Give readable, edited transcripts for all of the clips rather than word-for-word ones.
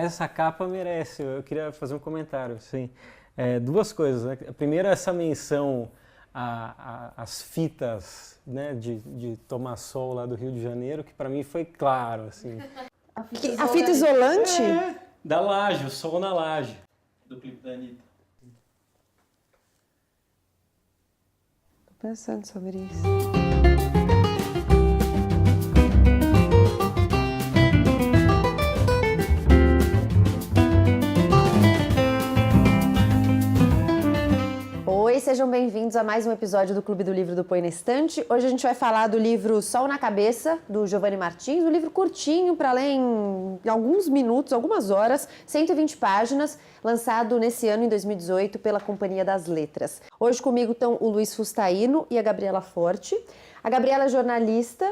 Essa capa merece, eu queria fazer um comentário, assim. Duas coisas, né? A primeira é essa menção às fitas, né, de tomar sol lá do Rio de Janeiro, que para mim foi claro, assim. A fita isolante? Da laje, o sol na laje, do clipe da Anitta. Tô pensando sobre isso. Oi, sejam bem-vindos a mais um episódio do Clube do Livro do Põe na Estante. Hoje a gente vai falar do livro Sol na Cabeça, do Giovanni Martins, um livro curtinho, para ler em alguns minutos, algumas horas, 120 páginas, lançado nesse ano, em 2018, pela Companhia das Letras. Hoje comigo estão o Luiz Fustaino e a Gabriela Forte. A Gabriela é jornalista,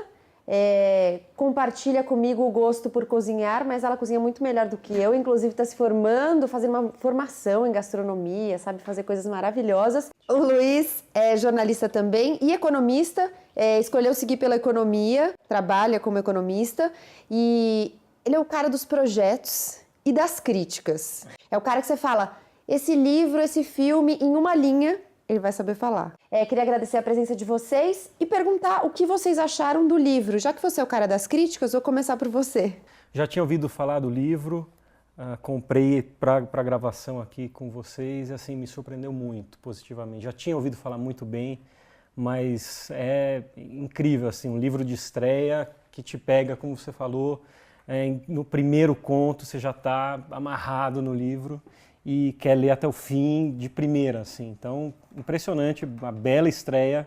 compartilha comigo o gosto por cozinhar, mas ela cozinha muito melhor do que eu, inclusive está se formando, fazendo uma formação em gastronomia, sabe fazer coisas maravilhosas. O Luiz é jornalista também e economista, escolheu seguir pela economia, trabalha como economista e ele é o cara dos projetos e das críticas. É o cara que você fala, esse livro, esse filme, em uma linha, ele vai saber falar. Queria agradecer a presença de vocês e perguntar o que vocês acharam do livro. Já que você é o cara das críticas, vou começar por você. Já tinha ouvido falar do livro, comprei para gravação aqui com vocês e assim, me surpreendeu muito positivamente. Já tinha ouvido falar muito bem, mas é incrível, assim, um livro de estreia que te pega, como você falou, no primeiro conto você já está amarrado no livro e quer ler até o fim de primeira, assim. Então, impressionante, uma bela estreia,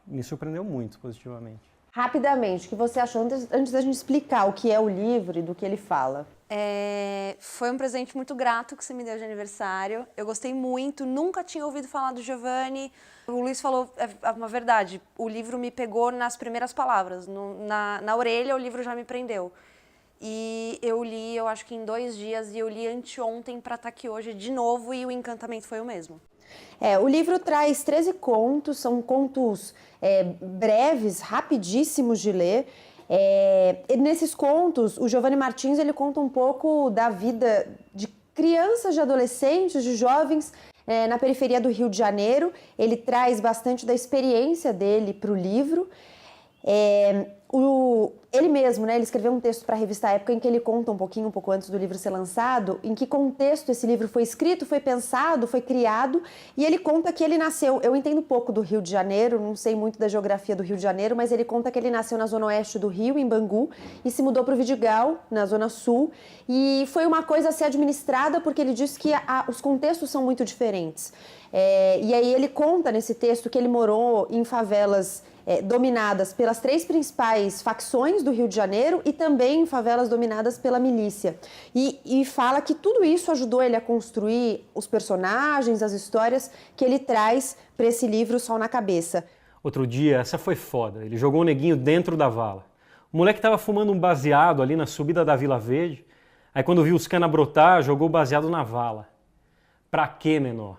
me surpreendeu muito positivamente. Rapidamente, o que você achou antes da gente explicar o que é o livro e do que ele fala? Foi um presente muito grato que você me deu de aniversário. Eu gostei muito, nunca tinha ouvido falar do Giovanni. O Luiz falou, é uma verdade, o livro me pegou nas primeiras palavras. Na orelha o livro já me prendeu. E eu li, eu acho que em 2 dias, e eu li anteontem para estar aqui hoje de novo, e o encantamento foi o mesmo. O livro traz 13 contos, são contos breves, rapidíssimos de ler. E nesses contos, o Giovanni Martins ele conta um pouco da vida de crianças, de adolescentes, de jovens na periferia do Rio de Janeiro. Ele traz bastante da experiência dele para o livro. Ele mesmo, né, ele escreveu um texto para a revista Época em que ele conta um pouco antes do livro ser lançado, em que contexto esse livro foi escrito, foi pensado, foi criado, e ele conta que ele nasceu, eu entendo pouco do Rio de Janeiro, não sei muito da geografia do Rio de Janeiro, mas ele conta que ele nasceu na zona oeste do Rio, em Bangu, e se mudou para o Vidigal, na zona sul, e foi uma coisa a ser administrada porque ele diz que os contextos são muito diferentes. E aí ele conta nesse texto que ele morou em favelas dominadas pelas 3 principais facções do Rio de Janeiro e também em favelas dominadas pela milícia. E fala que tudo isso ajudou ele a construir os personagens, as histórias que ele traz para esse livro Sol na Cabeça. Outro dia, essa foi foda, ele jogou o neguinho dentro da vala. O moleque tava fumando um baseado ali na subida da Vila Verde, aí quando viu os canas brotar, jogou o baseado na vala. Pra quê, menor?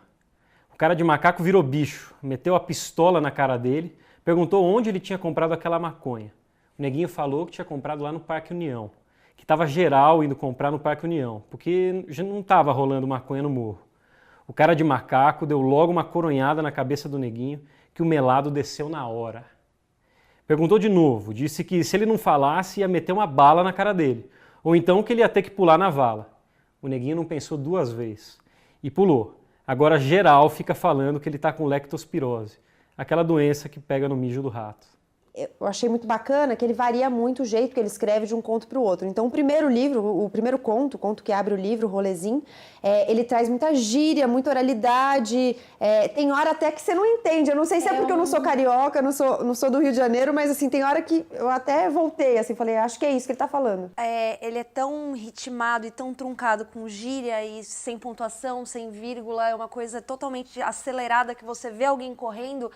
O cara de macaco virou bicho, meteu a pistola na cara dele, perguntou onde ele tinha comprado aquela maconha. O neguinho falou que tinha comprado lá no Parque União, que estava geral indo comprar no Parque União, porque já não estava rolando maconha no morro. O cara de macaco deu logo uma coronhada na cabeça do neguinho, que o melado desceu na hora. Perguntou de novo, disse que se ele não falasse ia meter uma bala na cara dele, ou então que ele ia ter que pular na vala. O neguinho não pensou 2 vezes e pulou. Agora geral fica falando que ele está com lectospirose, aquela doença que pega no mijo do rato. Eu achei muito bacana que ele varia muito o jeito que ele escreve de um conto para o outro. Então, o primeiro livro, o primeiro conto, o conto que abre o livro, o rolezinho, ele traz muita gíria, muita oralidade, tem hora até que você não entende. Eu não sei se é porque eu não sou carioca, não sou do Rio de Janeiro, mas assim, tem hora que eu até voltei, assim, falei, acho que é isso que ele está falando. Ele é tão ritmado e tão truncado com gíria e sem pontuação, sem vírgula, é uma coisa totalmente acelerada que você vê alguém correndo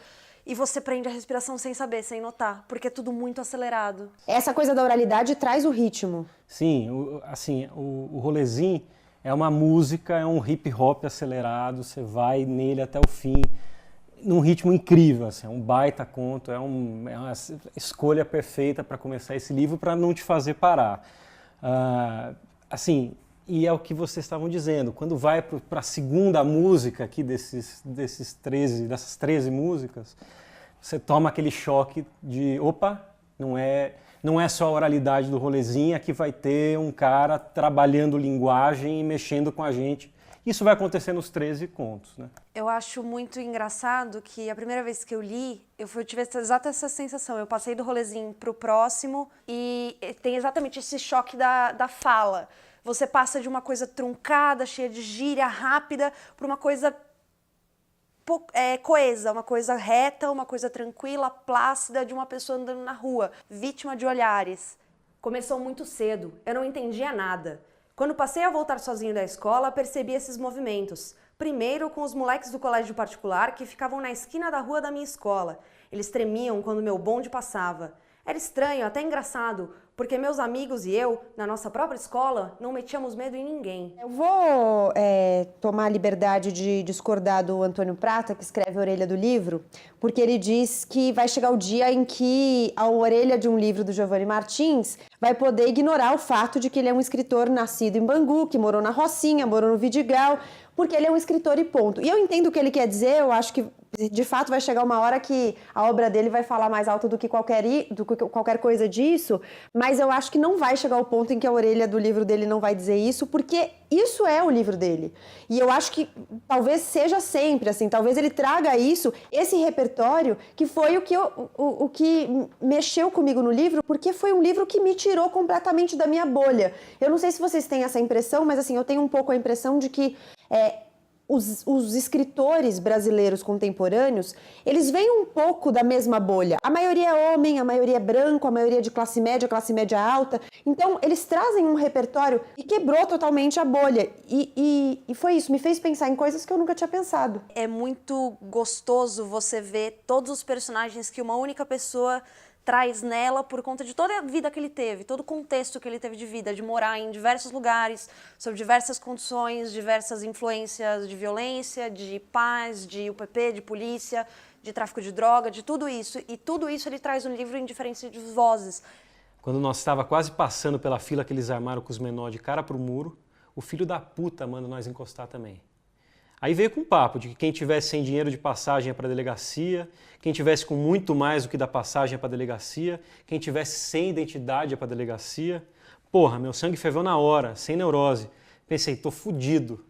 e você prende a respiração sem saber, sem notar, porque é tudo muito acelerado. Essa coisa da oralidade traz o ritmo. Sim, o rolezinho é uma música, é um hip hop acelerado, você vai nele até o fim, num ritmo incrível, assim, é um baita conto, é uma escolha perfeita para começar esse livro, para não te fazer parar. Assim, e é o que vocês estavam dizendo, quando vai para a segunda música aqui dessas 13 músicas, você toma aquele choque de, opa, não é só a oralidade do rolezinho, aqui vai ter um cara trabalhando linguagem e mexendo com a gente. Isso vai acontecer nos 13 contos, né? Eu acho muito engraçado que a primeira vez que eu li, eu tive exata essa sensação. Eu passei do rolezinho pro próximo e tem exatamente esse choque da fala. Você passa de uma coisa truncada, cheia de gíria, rápida, para uma coisa coesa, uma coisa reta, uma coisa tranquila, plácida, de uma pessoa andando na rua, vítima de olhares. Começou muito cedo, eu não entendia nada. Quando passei a voltar sozinho da escola, percebi esses movimentos. Primeiro com os moleques do colégio particular que ficavam na esquina da rua da minha escola. Eles tremiam quando meu bonde passava. Era estranho, até engraçado, porque meus amigos e eu, na nossa própria escola, não metíamos medo em ninguém. Eu vou tomar a liberdade de discordar do Antônio Prata, que escreve a orelha do livro, porque ele diz que vai chegar o dia em que a orelha de um livro do Giovanni Martins vai poder ignorar o fato de que ele é um escritor nascido em Bangu, que morou na Rocinha, morou no Vidigal, porque ele é um escritor e ponto. E eu entendo o que ele quer dizer, eu acho que de fato vai chegar uma hora que a obra dele vai falar mais alto do que qualquer coisa disso, mas eu acho que não vai chegar ao ponto em que a orelha do livro dele não vai dizer isso, porque isso é o livro dele. E eu acho que talvez seja sempre assim, talvez ele traga isso, esse repertório, que foi o que mexeu comigo no livro, porque foi um livro que me tirou completamente da minha bolha. Eu não sei se vocês têm essa impressão, mas assim, eu tenho um pouco a impressão de que os escritores brasileiros contemporâneos, eles vêm um pouco da mesma bolha. A maioria é homem, a maioria é branco, a maioria é de classe média alta. Então, eles trazem um repertório e quebrou totalmente a bolha. E foi isso, me fez pensar em coisas que eu nunca tinha pensado. É muito gostoso você ver todos os personagens que uma única pessoa traz nela por conta de toda a vida que ele teve, todo o contexto que ele teve de vida, de morar em diversos lugares, sob diversas condições, diversas influências de violência, de paz, de UPP, de polícia, de tráfico de droga, de tudo isso. E tudo isso ele traz no livro em diferentes vozes. Quando nós estava quase passando pela fila que eles armaram com os menores de cara pro muro, o filho da puta manda nós encostar também. Aí veio com o papo de que quem tivesse sem dinheiro de passagem é para a delegacia, quem tivesse com muito mais do que da passagem é para a delegacia, quem tivesse sem identidade é para a delegacia. Porra, meu sangue ferveu na hora, sem neurose. Pensei, tô fudido.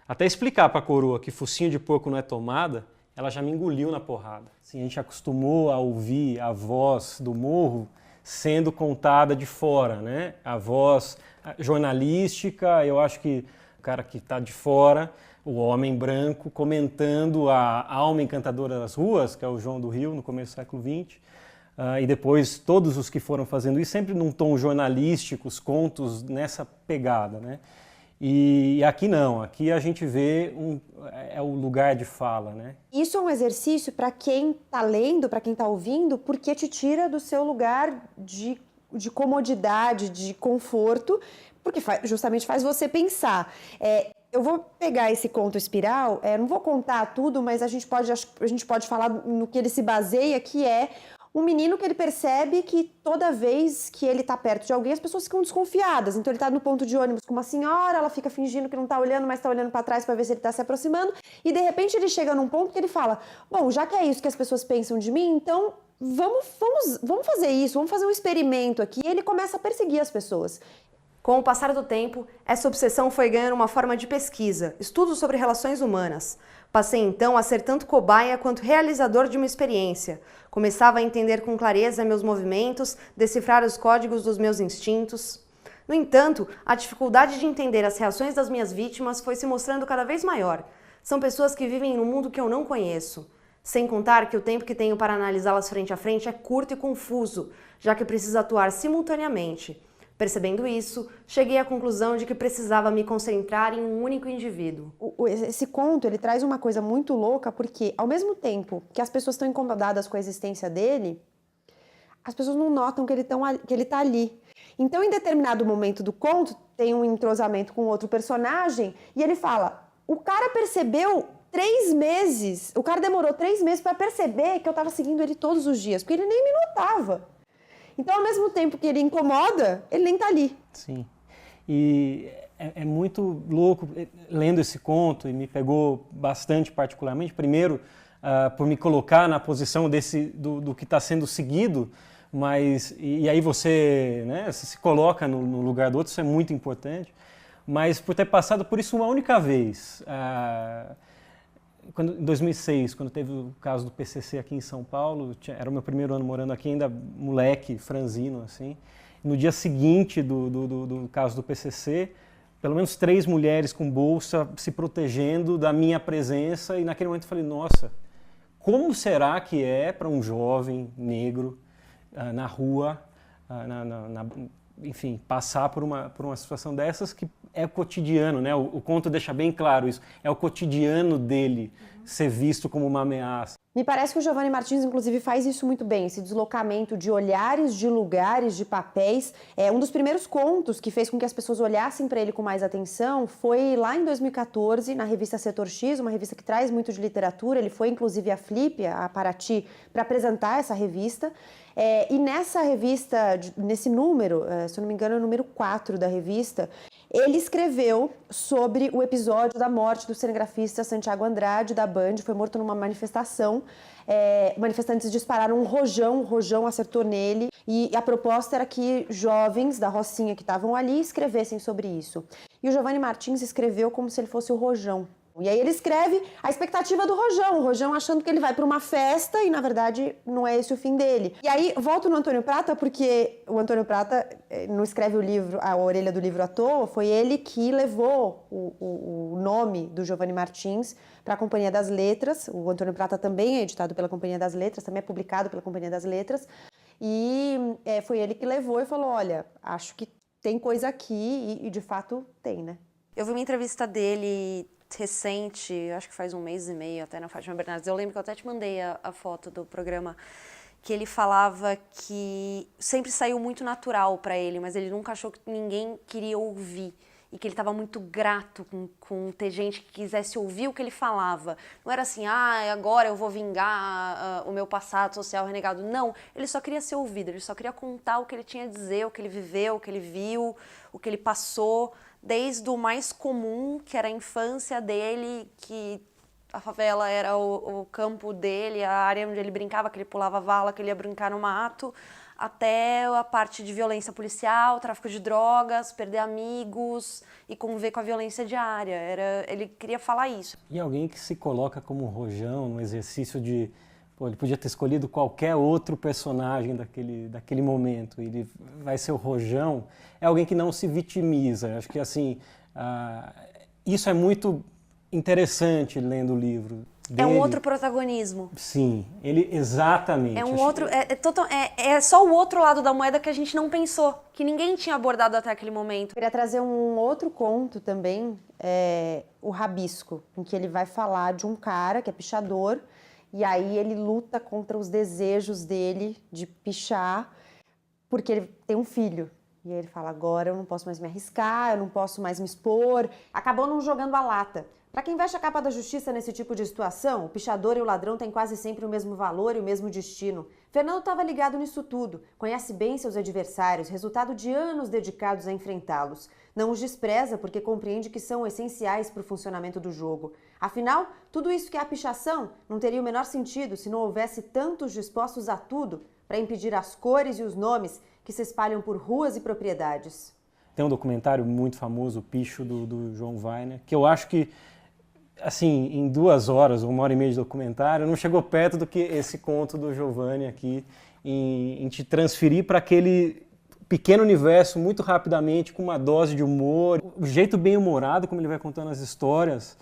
Até explicar para a coroa que focinho de porco não é tomada, ela já me engoliu na porrada. Assim, a gente acostumou a ouvir a voz do morro sendo contada de fora, né? A voz jornalística, eu acho que o cara que está de fora, o homem branco comentando a alma encantadora das ruas, que é o João do Rio, no começo do século XX, e depois todos os que foram fazendo isso, sempre num tom jornalístico, os contos nessa pegada, né? E aqui não, aqui a gente vê é o lugar de fala, né? Isso é um exercício para quem está lendo, para quem está ouvindo, porque te tira do seu lugar de comodidade, de conforto, porque justamente faz você pensar. Eu vou pegar esse conto Espiral, não vou contar tudo, mas a gente pode falar no que ele se baseia, que é um menino que ele percebe que toda vez que ele está perto de alguém, as pessoas ficam desconfiadas. Então ele está no ponto de ônibus com uma senhora, ela fica fingindo que não está olhando, mas está olhando para trás para ver se ele está se aproximando. E de repente ele chega num ponto que ele fala, bom, já que é isso que as pessoas pensam de mim, então vamos fazer isso, vamos fazer um experimento aqui. E ele começa a perseguir as pessoas. Com o passar do tempo, essa obsessão foi ganhando uma forma de pesquisa, estudos sobre relações humanas. Passei então a ser tanto cobaia quanto realizador de uma experiência. Começava a entender com clareza meus movimentos, decifrar os códigos dos meus instintos. No entanto, a dificuldade de entender as reações das minhas vítimas foi se mostrando cada vez maior. São pessoas que vivem num mundo que eu não conheço. Sem contar que o tempo que tenho para analisá-las frente a frente é curto e confuso, já que preciso atuar simultaneamente. Percebendo isso, cheguei à conclusão de que precisava me concentrar em um único indivíduo. Esse conto, ele traz uma coisa muito louca, porque ao mesmo tempo que as pessoas estão incomodadas com a existência dele, as pessoas não notam que ele está ali. Então, em determinado momento do conto, tem um entrosamento com outro personagem, e ele fala, o cara percebeu 3 meses, o cara demorou 3 meses para perceber que eu estava seguindo ele todos os dias, porque ele nem me notava. Então, ao mesmo tempo que ele incomoda, ele nem tá ali. Sim. E é muito louco lendo esse conto, e me pegou bastante particularmente, primeiro por me colocar na posição do que está sendo seguido, mas e aí você, né, se coloca no lugar do outro, isso é muito importante, mas por ter passado por isso uma única vez. Em 2006, quando teve o caso do PCC aqui em São Paulo, era o meu primeiro ano morando aqui, ainda moleque, franzino, assim. No dia seguinte do caso do PCC, pelo menos 3 mulheres com bolsa se protegendo da minha presença, e naquele momento eu falei, nossa, como será que é para um jovem negro na rua, enfim, passar por uma situação dessas que é cotidiano, né? O conto deixa bem claro isso, é o cotidiano dele ser visto como uma ameaça. Me parece que o Giovanni Martins, inclusive, faz isso muito bem, esse deslocamento de olhares, de lugares, de papéis. Um dos primeiros contos que fez com que as pessoas olhassem para ele com mais atenção foi lá em 2014, na revista Setor X, uma revista que traz muito de literatura. Ele foi, inclusive, à Flip, a Paraty, para apresentar essa revista. E nessa revista, nesse número, se eu não me engano é o número 4 da revista, ele escreveu sobre o episódio da morte do cinegrafista Santiago Andrade, da Band, foi morto numa manifestação. Manifestantes dispararam um rojão, o rojão acertou nele, e a proposta era que jovens da Rocinha que estavam ali escrevessem sobre isso. E o Giovanni Martins escreveu como se ele fosse o rojão. E aí ele escreve a expectativa do Rojão, o Rojão achando que ele vai para uma festa e, na verdade, não é esse o fim dele. E aí, volto no Antônio Prata, porque o Antônio Prata não escreve o livro, a orelha do livro à toa, foi ele que levou o nome do Giovanni Martins para a Companhia das Letras. O Antônio Prata também é editado pela Companhia das Letras, também é publicado pela Companhia das Letras. E foi ele que levou e falou, olha, acho que tem coisa aqui, e de fato tem, né? Eu vi uma entrevista dele recente, acho que faz 1 mês e meio, até na Fátima Bernardes. Eu lembro que eu até te mandei a foto do programa, que ele falava que sempre saiu muito natural para ele, mas ele nunca achou que ninguém queria ouvir. E que ele estava muito grato com ter gente que quisesse ouvir o que ele falava. Não era assim, agora eu vou vingar o meu passado social renegado. Não, ele só queria ser ouvido, ele só queria contar o que ele tinha a dizer, o que ele viveu, o que ele viu, o que ele passou, desde o mais comum, que era a infância dele, que a favela era o campo dele, a área onde ele brincava, que ele pulava vala, que ele ia brincar no mato, até a parte de violência policial, tráfico de drogas, perder amigos e conviver com a violência diária. Ele queria falar isso. E alguém que se coloca como Rojão, no exercício de... ele podia ter escolhido qualquer outro personagem daquele momento. Ele vai ser o Rojão. É alguém que não se vitimiza. Acho que, assim, isso é muito interessante lendo o livro dele. É um outro protagonismo. Sim, ele exatamente. É um outro, é só o outro lado da moeda que a gente não pensou, que ninguém tinha abordado até aquele momento. Eu queria trazer um outro conto também, o Rabisco, em que ele vai falar de um cara que é pichador, e aí ele luta contra os desejos dele de pichar, porque ele tem um filho. E aí ele fala, agora eu não posso mais me arriscar, eu não posso mais me expor. Acabou não jogando a lata. Para quem veste a capa da justiça nesse tipo de situação, o pichador e o ladrão têm quase sempre o mesmo valor e o mesmo destino. Fernando estava ligado nisso tudo, conhece bem seus adversários, resultado de anos dedicados a enfrentá-los. Não os despreza porque compreende que são essenciais para o funcionamento do jogo. Afinal, tudo isso que é a pichação não teria o menor sentido se não houvesse tantos dispostos a tudo para impedir as cores e os nomes que se espalham por ruas e propriedades. Tem um documentário muito famoso, o Picho, do João Weiner, que eu acho que, assim, em 2 horas, 1h30 de documentário, não chegou perto do que esse conto do Giovanni aqui, em te transferir para aquele pequeno universo muito rapidamente, com uma dose de humor. O jeito bem humorado como ele vai contando as histórias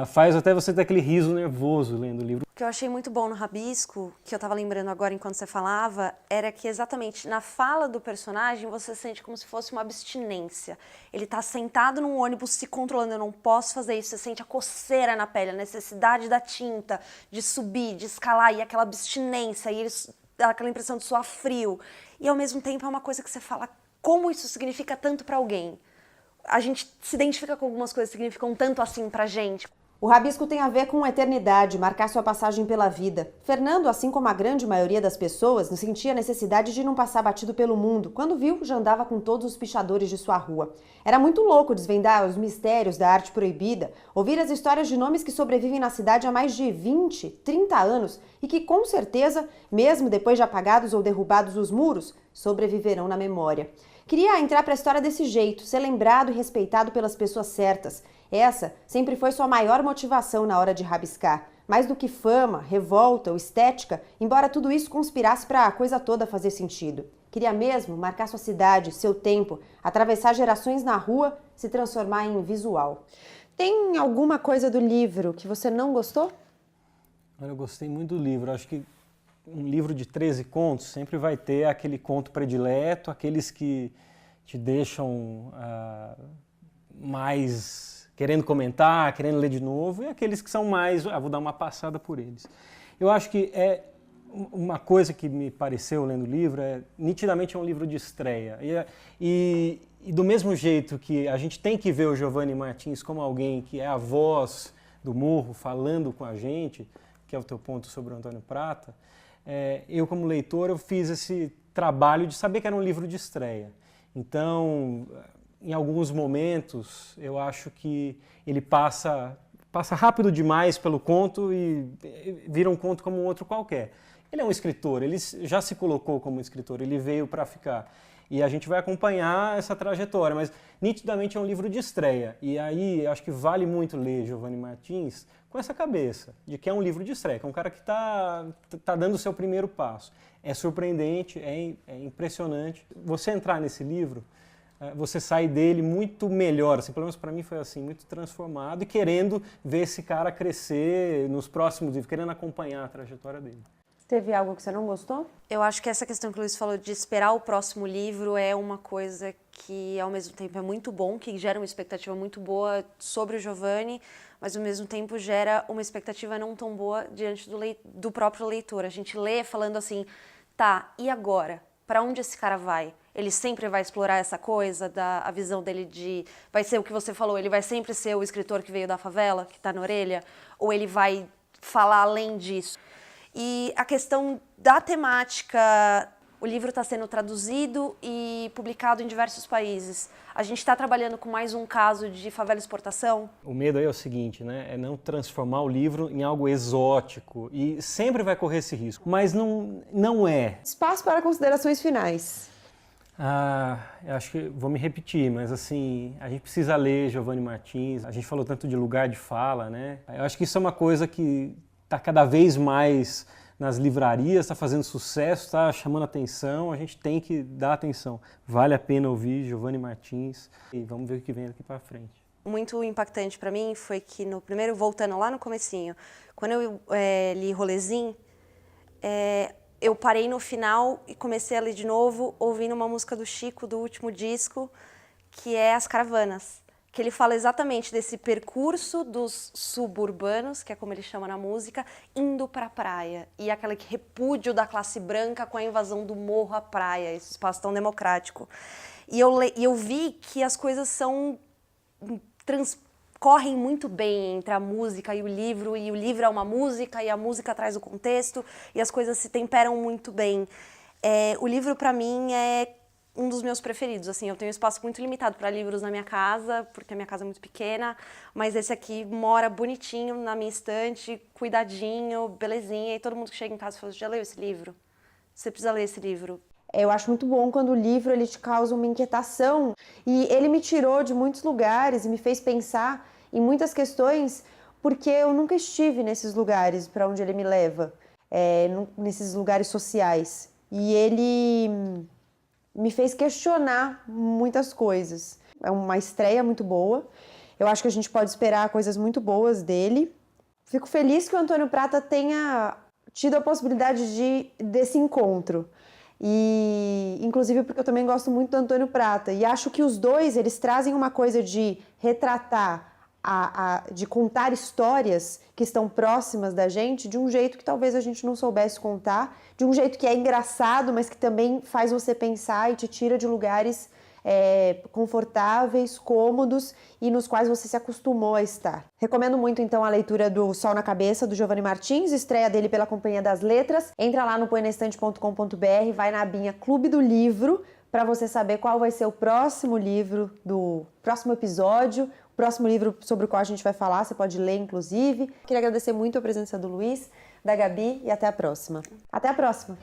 faz até você ter aquele riso nervoso lendo o livro. O que eu achei muito bom no Rabisco, que eu estava lembrando agora enquanto você falava, era que exatamente na fala do personagem você sente como se fosse uma abstinência. Ele está sentado num ônibus se controlando, eu não posso fazer isso, você sente a coceira na pele, a necessidade da tinta, de subir, de escalar, e aquela abstinência, e aquela impressão de suar frio. E ao mesmo tempo é uma coisa que você fala, como isso significa tanto para alguém? A gente se identifica com algumas coisas que significam tanto assim pra gente. O rabisco tem a ver com eternidade, marcar sua passagem pela vida. Fernando, assim como a grande maioria das pessoas, sentia a necessidade de não passar batido pelo mundo. Quando viu, já andava com todos os pichadores de sua rua. Era muito louco desvendar os mistérios da arte proibida, ouvir as histórias de nomes que sobrevivem na cidade há mais de 20, 30 anos e que, com certeza, mesmo depois de apagados ou derrubados os muros, sobreviverão na memória. Queria entrar para a história desse jeito, ser lembrado e respeitado pelas pessoas certas. Essa sempre foi sua maior motivação na hora de rabiscar. Mais do que fama, revolta ou estética, embora tudo isso conspirasse para a coisa toda fazer sentido. Queria mesmo marcar sua cidade, seu tempo, atravessar gerações na rua, se transformar em visual. Tem alguma coisa do livro que você não gostou? Eu gostei muito do livro. Acho que um livro de 13 contos sempre vai ter aquele conto predileto, aqueles que te deixam mais querendo comentar, querendo ler de novo, e aqueles que são mais, vou dar uma passada por eles. Eu acho que uma coisa que me pareceu lendo o livro nitidamente é um livro de estreia. E do mesmo jeito que a gente tem que ver o Giovanni Martins como alguém que é a voz do Morro falando com a gente, que é o teu ponto sobre o Antônio Prata, eu como leitor eu fiz esse trabalho de saber que era um livro de estreia. Então, em alguns momentos, eu acho que ele passa rápido demais pelo conto e vira um conto como um outro qualquer. Ele é um escritor, ele já se colocou como escritor, ele veio para ficar. E a gente vai acompanhar essa trajetória, mas nitidamente é um livro de estreia. E aí, acho que vale muito ler Giovanni Martins com essa cabeça, de que é um livro de estreia, que é um cara que está dando o seu primeiro passo. É surpreendente, é impressionante. Você entrar nesse livro, você sai dele muito melhor, assim, pelo menos para mim foi assim, muito transformado e querendo ver esse cara crescer nos próximos livros, querendo acompanhar a trajetória dele. Teve algo que você não gostou? Eu acho que essa questão que o Luiz falou de esperar o próximo livro é uma coisa que, ao mesmo tempo, é muito bom, que gera uma expectativa muito boa sobre o Giovanni, mas, ao mesmo tempo, gera uma expectativa não tão boa diante do próprio leitor. A gente lê falando assim, tá, e agora? Para onde esse cara vai? Ele sempre vai explorar essa coisa, a visão dele de... Vai ser o que você falou, ele vai sempre ser o escritor que veio da favela, que está na orelha? Ou ele vai falar além disso? E a questão da temática, o livro está sendo traduzido e publicado em diversos países. A gente está trabalhando com mais um caso de favela exportação. O medo aí é o seguinte, né? É não transformar o livro em algo exótico e sempre vai correr esse risco, mas não é. Espaço para considerações finais. Eu acho que vou me repetir, mas assim, a gente precisa ler Giovanni Martins, a gente falou tanto de lugar de fala, né? Eu acho que isso é uma coisa que está cada vez mais nas livrarias, está fazendo sucesso, está chamando atenção, a gente tem que dar atenção. Vale a pena ouvir Giovanni Martins e vamos ver o que vem daqui para frente. Muito impactante para mim foi que no primeiro, voltando lá no comecinho, quando eu li Rolezinho, eu parei no final e comecei a ler de novo, ouvindo uma música do Chico, do último disco, que é As Caravanas, que ele fala exatamente desse percurso dos suburbanos, que é como ele chama na música, indo para a praia. E aquele repúdio da classe branca com a invasão do morro à praia, esse espaço tão democrático. E eu vi que as coisas transcorrem muito bem entre a música e o livro é uma música, e a música traz o contexto, e as coisas se temperam muito bem. O livro, para mim, é um dos meus preferidos, assim, eu tenho um espaço muito limitado para livros na minha casa, porque a minha casa é muito pequena, mas esse aqui mora bonitinho na minha estante, cuidadinho, belezinha, e todo mundo que chega em casa fala, já leu esse livro? Você precisa ler esse livro. Eu acho muito bom quando o livro ele te causa uma inquietação, e ele me tirou de muitos lugares e me fez pensar em muitas questões, porque eu nunca estive nesses lugares para onde ele me leva, nesses lugares sociais, e ele me fez questionar muitas coisas. É uma estreia muito boa. Eu acho que a gente pode esperar coisas muito boas dele. Fico feliz que o Antônio Prata tenha tido a possibilidade desse encontro. E, inclusive, porque eu também gosto muito do Antônio Prata. E acho que os dois, eles trazem uma coisa de retratar, de contar histórias que estão próximas da gente de um jeito que talvez a gente não soubesse contar, de um jeito que é engraçado, mas que também faz você pensar e te tira de lugares confortáveis, cômodos e nos quais você se acostumou a estar. Recomendo muito, então, a leitura do Sol na Cabeça, do Giovanni Martins, estreia dele pela Companhia das Letras. Entra lá no poenestante.com.br, vai na abinha Clube do Livro, para você saber qual vai ser o próximo livro do próximo episódio, o próximo livro sobre o qual a gente vai falar, você pode ler, inclusive. Queria agradecer muito a presença do Luiz, da Gabi e até a próxima. Até a próxima!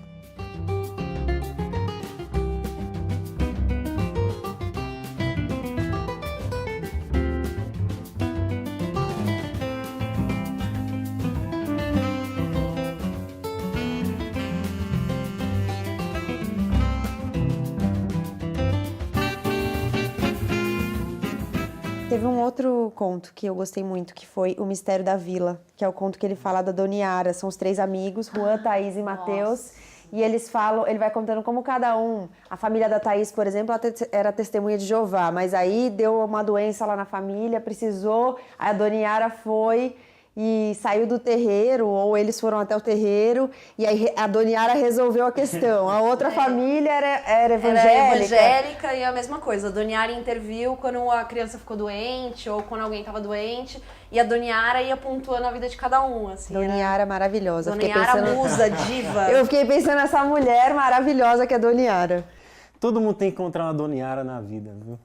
Teve um outro conto que eu gostei muito, que foi O Mistério da Vila, que é o conto que ele fala da Dona Yara. São os 3 amigos, Juan, Thaís e Matheus. E eles falam, ele vai contando como cada um... A família da Thaís, por exemplo, ela era testemunha de Jeová, mas aí deu uma doença lá na família, precisou, a Dona Yara foi e saiu do terreiro, ou eles foram até o terreiro, e aí a Dona Yara resolveu a questão. A outra família era evangélica. Era evangélica e a mesma coisa. A Dona Yara interviu quando a criança ficou doente ou quando alguém estava doente, e a Dona Yara ia pontuando a vida de cada um. Assim, Dona Yara maravilhosa. Dona Yara, musa, diva. Eu fiquei pensando nessa mulher maravilhosa que é a Dona Yara. Todo mundo tem que encontrar uma Dona Yara na vida, viu?